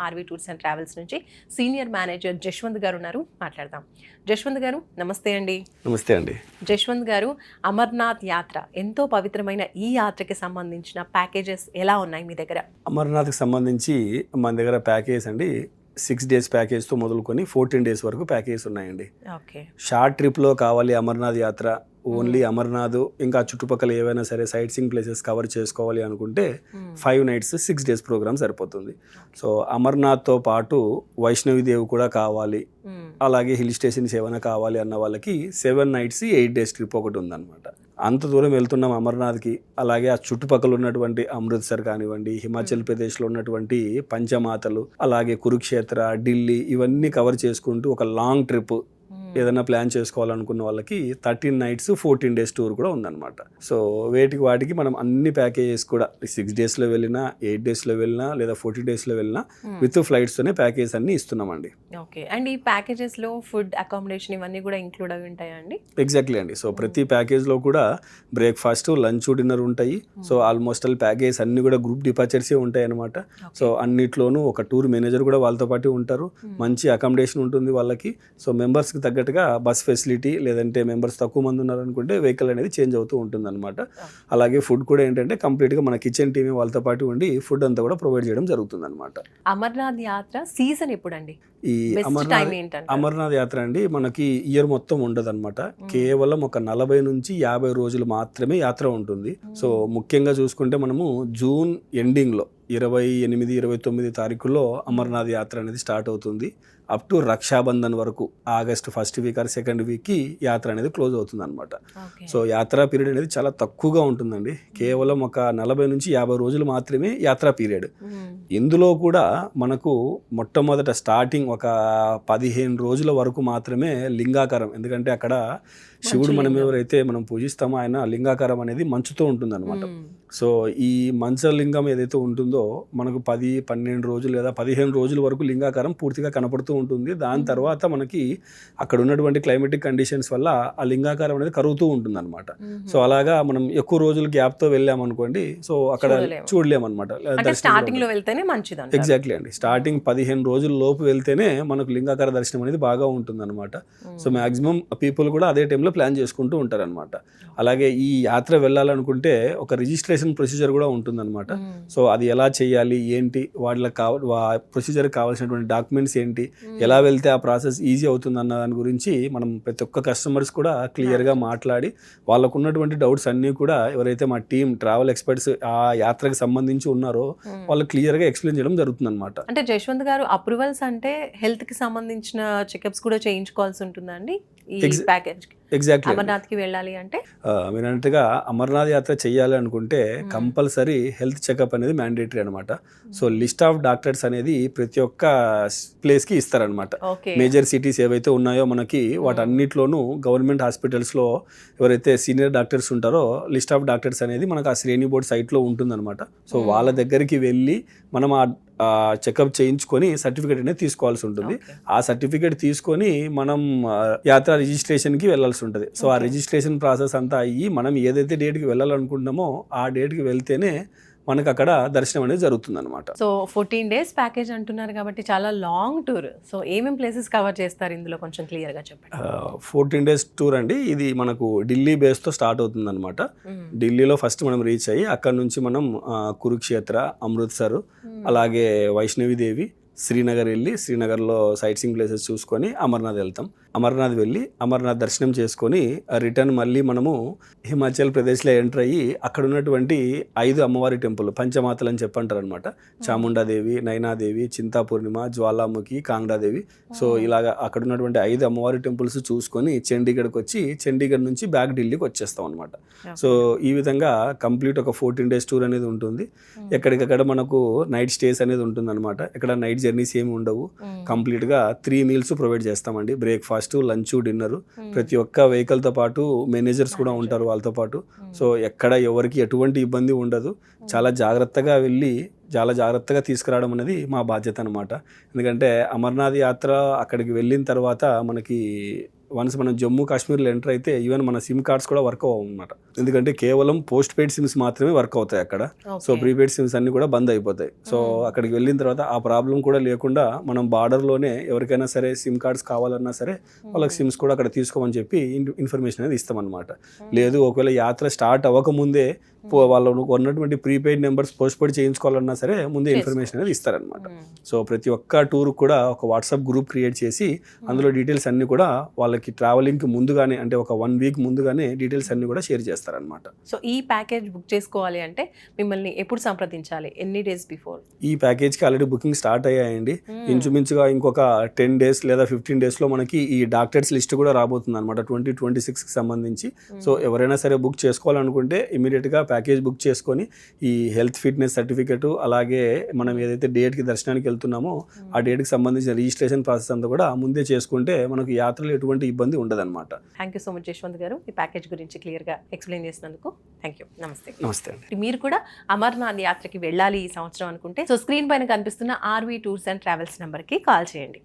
RV tours and travels నుంచి senior manager Jaswanth గారు ఉన్నారు, మాట్లాడదాం. జశ్వంత్ గారు నమస్తే అండి. నమస్తే అండి. జశ్వంత్ గారు, అమర్నాథ్ యాత్ర ఎంతో పవిత్రమైన ఈ యాత్రకి సంబంధించిన ప్యాకేజెస్ ఎలా ఉన్నాయి మీ దగ్గర? అమర్నాథ్కి సంబంధించి మన దగ్గర ప్యాకేజ్ అండి 6 days ప్యాకేజ్తో మొదలుకొని 14 days వరకు ప్యాకేజ్ ఉన్నాయండి. ఓకే. షార్ట్ ట్రిప్లో కావాలి అమర్నాథ్ యాత్ర, ఓన్లీ అమర్నాథ్ ఇంకా చుట్టుపక్కల ఏవైనా సరే సైట్ సీయింగ్ ప్లేసెస్ కవర్ చేసుకోవాలి అనుకుంటే 5 nights 6 days ప్రోగ్రామ్ సరిపోతుంది. సో అమర్నాథ్తో పాటు వైష్ణవిదేవి కూడా కావాలి, అలాగే హిల్ స్టేషన్స్ ఏమైనా కావాలి అన్న వాళ్ళకి 7 nights 8 days ట్రిప్ ఒకటి ఉందన్నమాట. అంత దూరం వెళ్తున్నాం అమర్నాథ్కి. అలాగే ఆ చుట్టుపక్కల ఉన్నటువంటి అమృత్సర్ కానివ్వండి, హిమాచల్ ప్రదేశ్లో ఉన్నటువంటి పంచమాతలు, అలాగే కురుక్షేత్ర, ఢిల్లీ ఇవన్నీ కవర్ చేసుకుంటూ ఒక లాంగ్ ట్రిప్ ఏదైనా ప్లాన్ చేసుకోవాలనుకున్న వాళ్ళకి 13 nights 14 days టూర్ కూడా ఉందన్నమాట. సో వాటికి మనం అన్ని ప్యాకేజెస్ కూడా 6 daysలో వెళ్ళినా, 8 daysలో వెళ్ళినా, లేదా 40 daysలో వెళ్ళినా విత్ ఫ్లైట్స్తోనే ప్యాకేజ్ అన్ని ఇస్తున్నామండి. ఓకే. అండ్ ఈ ప్యాకేజెస్లో ఫుడ్, అకామిడేషన్ ఇవన్నీ కూడా ఇంక్లూడ్ అవి ఉంటాయా అండి? ఎగ్జాక్ట్లీ అండి. సో ప్రతి ప్యాకేజ్లో కూడా బ్రేక్ఫాస్ట్, లంచ్, డిన్నర్ ఉంటాయి. సో ఆల్మోస్ట్ ఆల్ ప్యాకేజ్ అన్ని కూడా గ్రూప్ డిపార్చర్సే ఉంటాయి అన్నమాట. సో అన్నిట్లోనూ ఒక టూర్ మేనేజర్ కూడా వాళ్ళతో పాటు ఉంటారు. మంచి అకామిడేషన్ ఉంటుంది వాళ్ళకి. సో మెంబర్స్కి తగ్గట్టుగా బస్ ఫెసిలిటీ, లేదంటే మెంబర్స్ తక్కువ మంది ఉన్నారనుకుంటే వెహికల్ అనేది చేంజ్ అవుతూ ఉంటుంది అనమాట. అలాగే ఫుడ్ కూడా ఏంటంటే కంప్లీట్గా మన కిచెన్ టీమ్ వాళ్ళతో పాటు ఉండి ఫుడ్ అంతా కూడా ప్రొవైడ్ చేయడం జరుగుతుంది అనమాట. అమర్నాథ్ యాత్ర సీజన్ ఎప్పుడండి? ఈ అమర్నాథ్ యాత్ర అండి మనకి ఇయర్ మొత్తం ఉండదు అనమాట. కేవలం ఒక 40 నుంచి 50 రోజులు మాత్రమే యాత్ర ఉంటుంది. సో ముఖ్యంగా చూసుకుంటే మనము జూన్ ఎండింగ్లో 28, 29 తారీఖుల్లో అమర్నాథ్ యాత్ర అనేది స్టార్ట్ అవుతుంది. అప్ టు రక్షాబంధన్ వరకు August 1st week are 2nd weekకి యాత్ర అనేది క్లోజ్ అవుతుంది అనమాట. సో యాత్రా పీరియడ్ అనేది చాలా తక్కువగా ఉంటుందండి. కేవలం ఒక 40 నుంచి 50 రోజులు మాత్రమే యాత్రా పీరియడ్. ఇందులో కూడా మనకు మొట్టమొదట స్టార్టింగ్ ఒక 15 రోజుల వరకు మాత్రమే లింగాకారం, ఎందుకంటే అక్కడ శివుడు మనం ఎవరైతే మనం పూజిస్తామో ఆయన లింగాకారం అనేది మంచుతో ఉంటుంది అనమాట. సో ఈ మంచలింగం ఏదైతే ఉంటుందో మనకు 10-12 రోజులు లేదా 15 రోజుల వరకు లింగాకారం పూర్తిగా కనపడుతూ ఉంటుంది. దాని తర్వాత మనకి అక్కడ ఉన్నటువంటి క్లైమేటిక్ కండిషన్స్ వల్ల ఆ లింగాకారం అనేది కరుగుతూ ఉంటుంది అనమాట. సో అలాగా మనం ఎక్కువ రోజులు గ్యాప్తో వెళ్ళామనుకోండి, సో అక్కడ చూడలేమన్నమాట. ఎగ్జాక్ట్లీ అండి. స్టార్టింగ్ 15 రోజుల లోపు వెళ్తేనే మనకు లింగాకార దర్శనం అనేది బాగా ఉంటుంది అనమాట. సో మ్యాక్సిమం పీపుల్ కూడా అదే టైంలో ప్లాన్ చేసుకుంటూ ఉంటారనమాట. అలాగే ఈ యాత్ర వెళ్ళాలనుకుంటే ఒక రిజిస్ట్రేషన్ ప్రొసీజర్ కూడా ఉంటుందన్నమాట. సో అది ఎలా చేయాలి, ఏంటి, వాళ్ళకి ప్రొసీజర్ కావాల్సినటువంటి డాక్యుమెంట్స్ ఏంటి, ఎలా వెళ్తే ఆ ప్రాసెస్ ఈజీ అవుతుందన్న దాని గురించి మనం ప్రతి ఒక్క కస్టమర్స్ కూడా క్లియర్గా మాట్లాడి వాళ్ళకు ఉన్నటువంటి డౌట్స్ అన్నీ కూడా ఎవరైతే మా టీం ట్రావెల్ ఎక్స్పర్ట్స్ ఆ యాత్రకు సంబంధించి ఉన్నారో వాళ్ళు క్లియర్గా ఎక్స్ప్లెయిన్ చేయడం జరుగుతుంది అనమాట. అంటే జశ్వంత్ గారు, అప్రూవల్స్ అంటే హెల్త్కి సంబంధించిన చెకప్స్ కూడా చేయించుకోవాల్సి ఉంటుందండి ఈ ప్యాకేజ్? ఎగ్జాక్ట్లీ. అమర్నాథ్కి వెళ్ళాలి అంటే మీరు అన్నట్టుగా అమర్నాథ్ యాత్ర చేయాలి అనుకుంటే కంపల్సరీ హెల్త్ చెకప్ అనేది మ్యాండేటరీ అనమాట. సో లిస్ట్ ఆఫ్ డాక్టర్స్ అనేది ప్రతి ఒక్క ప్లేస్కి ఇస్తారనమాట. మేజర్ సిటీస్ ఏవైతే ఉన్నాయో మనకి వాటన్నిటిలోనూ గవర్నమెంట్ హాస్పిటల్స్లో ఎవరైతే సీనియర్ డాక్టర్స్ ఉంటారో లిస్ట్ ఆఫ్ డాక్టర్స్ అనేది మనకు ఆ శ్రేణి బోర్డ్ సైట్లో ఉంటుందన్నమాట. సో వాళ్ళ దగ్గరికి వెళ్ళి మనం ఆ చెకప్ చేయించుకొని సర్టిఫికేట్ అనేది తీసుకోవాల్సి ఉంటుంది. ఆ సర్టిఫికేట్ తీసుకొని మనం యాత్ర రిజిస్ట్రేషన్కి వెళ్ళాల్సి ఉంటుంది. సో ఆ రిజిస్ట్రేషన్ ప్రాసెస్ అంతా అయ్యి మనం ఏదైతే డేట్కి వెళ్ళాలనుకుంటున్నామో ఆ డేట్కి వెళ్తేనే మనకు అక్కడ దర్శనం అనేది జరుగుతుంది అనమాట. సో 14 days ప్యాకేజ్ అంటున్నారు కాబట్టి చాలా లాంగ్ టూర్. సో ఏమేమి ప్లేసెస్ కవర్ చేస్తారు ఇందులో, కొంచెం క్లియర్గా చెప్పండి. 14 days టూర్ అండి. ఇది మనకు ఢిల్లీ బేస్తో స్టార్ట్ అవుతుంది అనమాట. ఢిల్లీలో ఫస్ట్ మనం రీచ్ అయ్యి అక్కడ నుంచి మనం కురుక్షేత్ర, అమృత్సర్, అలాగే వైష్ణవిదేవి, శ్రీనగర్ వెళ్ళి శ్రీనగర్లో సైట్ సీయింగ్ ప్లేసెస్ చూసుకొని అమర్నాథ్ వెళ్తాం. అమర్నాథ్ వెళ్ళి అమర్నాథ్ దర్శనం చేసుకొని రిటర్న్ మళ్ళీ మనము హిమాచల్ ప్రదేశ్లో ఎంటర్ అయ్యి అక్కడ ఉన్నటువంటి 5 అమ్మవారి టెంపుల్, పంచమాతలు అని చెప్పంటారు అనమాట. చాముండాదేవి, నైనాదేవి, చింతాపూర్ణిమ, జ్వాలాముఖి, కాంగ్డాదేవి. సో ఇలాగా అక్కడ ఉన్నటువంటి 5 అమ్మవారి టెంపుల్స్ చూసుకొని చండీగఢ్కి వచ్చి చండీగఢ్ నుంచి బ్యాక్ ఢిల్లీకి వచ్చేస్తాం అనమాట. సో ఈ విధంగా కంప్లీట్ ఒక 14 days టూర్ అనేది ఉంటుంది. ఎక్కడికక్కడ మనకు నైట్ స్టేస్ అనేది ఉంటుంది అనమాట. ఇక్కడ నైట్ జర్నీస్ ఏమి ఉండవు. కంప్లీట్గా 3 meals ప్రొవైడ్ చేస్తామండి. Breakfast, lunch, dinner. ప్రతి ఒక్క వెహికల్తో పాటు మేనేజర్స్ కూడా ఉంటారు వాళ్ళతో పాటు. సో ఎక్కడ ఎవరికి ఎటువంటి ఇబ్బంది ఉండదు. చాలా జాగ్రత్తగా వెళ్ళి చాలా జాగ్రత్తగా తీసుకురావడం అనేది మా బాధ్యత అనమాట. ఎందుకంటే అమర్నాథ్ యాత్ర అక్కడికి వెళ్ళిన తర్వాత మనకి వన్స్ మనం జమ్మూ కాశ్మీర్లో ఎంటర్ అయితే ఈవెన్ మన సిమ్ కార్డ్స్ కూడా వర్క్ అవ్వవు అనమాట. ఎందుకంటే కేవలం పోస్ట్ పెయిడ్ సిమ్స్ మాత్రమే వర్క్ అవుతాయి అక్కడ. సో ప్రీపెయిడ్ సిమ్స్ అన్ని కూడా బంద్ అయిపోతాయి. సో అక్కడికి వెళ్ళిన తర్వాత ఆ ప్రాబ్లం కూడా లేకుండా మనం బార్డర్లోనే ఎవరికైనా సరే సిమ్ కార్డ్స్ కావాలన్నా సరే వాళ్ళకి సిమ్స్ కూడా అక్కడ తీసుకోమని చెప్పి ఇన్ఫర్మేషన్ అనేది ఇస్తామన్నమాట. లేదు ఒకవేళ యాత్ర స్టార్ట్ అవ్వకముందే వాళ్ళు ఉన్నటువంటి ప్రీపెయిడ్ నెంబర్స్ పోస్ట్ పెయిడ్ చేయించుకోవాలన్నా సరే ముందే ఇన్ఫర్మేషన్ అనేది ఇస్తారనమాట. సో ప్రతి ఒక్క టూర్ కూడా ఒక వాట్సాప్ గ్రూప్ క్రియేట్ చేసి అందులో డీటెయిల్స్ అన్ని కూడా వాళ్ళకి ట్రావెలింగ్కి ముందుగానే అంటే ఒక 1 వీక్ ముందుగానే డీటెయిల్స్ అన్ని కూడా షేర్ చేస్తారనమాట. సో ఈ ప్యాకేజ్ బుక్ చేసుకోవాలి అంటే మిమ్మల్ని ఎప్పుడు సంప్రదించాలి? ఎన్ని డేస్ బిఫోర్? ఈ ప్యాకేజ్కి ఆల్రెడీ బుకింగ్ స్టార్ట్ అయ్యాయండి. ఇంచుమించుగా ఇంకొక 10 డేస్ లేదా 15 డేస్లో మనకి ఈ డాక్టర్స్ లిస్ట్ కూడా రాబోతుంది అనమాట 2026కి సంబంధించి. సో ఎవరైనా సరే బుక్ చేసుకోవాలనుకుంటే ఇమీడియట్గా ప్యాకేజ్ బుక్ చేసుకొని ఈ హెల్త్ ఫిట్నెస్ సర్టిఫికెట్ అలాగే మనం ఏదైతే డేట్కి దర్శనానికి వెళ్తున్నామో ఆ డేట్కి సంబంధించిన రిజిస్ట్రేషన్ ప్రాసెస్ అంతా కూడా ముందే చేసుకుంటే మనకు యాత్రలో ఎటువంటి ఇబ్బంది ఉండదన్నమాట. Thank you so much Yashwant గారు, ఈ ప్యాకేజ్ గురించి క్లియర్గా ఎక్స్ప్లెయిన్ చేసినందుకు థ్యాంక్ యూ. నమస్తే. నమస్తే అండి. మీరు కూడా అమర్నాథ్ యాత్రకి వెళ్ళాలి ఈ సంవత్సరం అనుకుంటే సో స్క్రీన్ పైన కనిపిస్తున్న ఆర్వీ టూర్స్ అండ్ ట్రావెల్స్ నెంబర్కి కాల్ చేయండి.